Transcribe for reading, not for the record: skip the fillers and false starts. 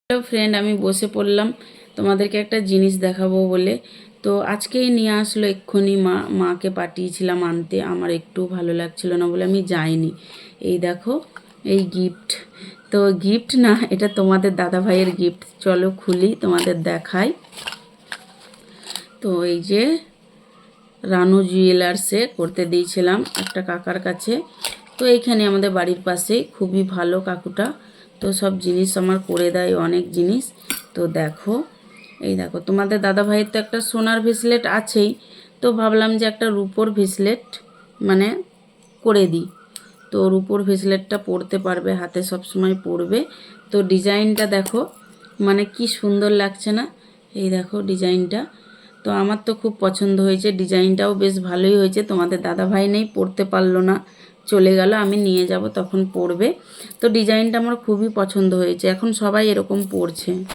Hello friend, আমি বসে পড়লাম তোমাদেরকে একটা জিনিস দেখাবো বলে। তো আজকেই নিয়ে আসলো এক্ষুনি মাকে পাঠিয়েছিলাম আনতে। আমার একটু ভালো লাগছিল না বলে আমি যাইনি। এই দেখো, এই গিফট। তো গিফট না, এটা তোমাদের দাদা ভাইয়ের গিফট। চলো খুলি, তোমাদের দেখাই। তো এই যে রানু জুয়েলার্সে করতে দিয়েছিলাম একটা কাকার কাছে। তো এইখানে আমাদের বাড়ির পাশেই, খুবই ভালো কাকুটা। তো সব জিনিস আমার করে দেয়, অনেক জিনিস। তো দেখো, এই দেখো, তোমাদের দাদা ভাইয়ের তো একটা সোনার ভেসলেট আছেই। তো ভাবলাম যে একটা রূপোর ভেসলেট মানে করে দিই। তো রূপোর ভেসলেটটা পরতে পারবে, হাতে সব সময় পরবে। তো ডিজাইনটা দেখো, মানে কি সুন্দর লাগছে না? এই দেখো ডিজাইনটা। তো আমার তো খুব পছন্দ হয়েছে, ডিজাইনটাও বেশ ভালোই হয়েছে। তোমাদের দাদা ভাই নেই, পরতে পারলো না, চলে গেল। আমি নিয়ে যাব, তখন পরবে। তো ডিজাইনটা আমার খুবই পছন্দ হয়েছে, এখন সবাই এরকম পরছে।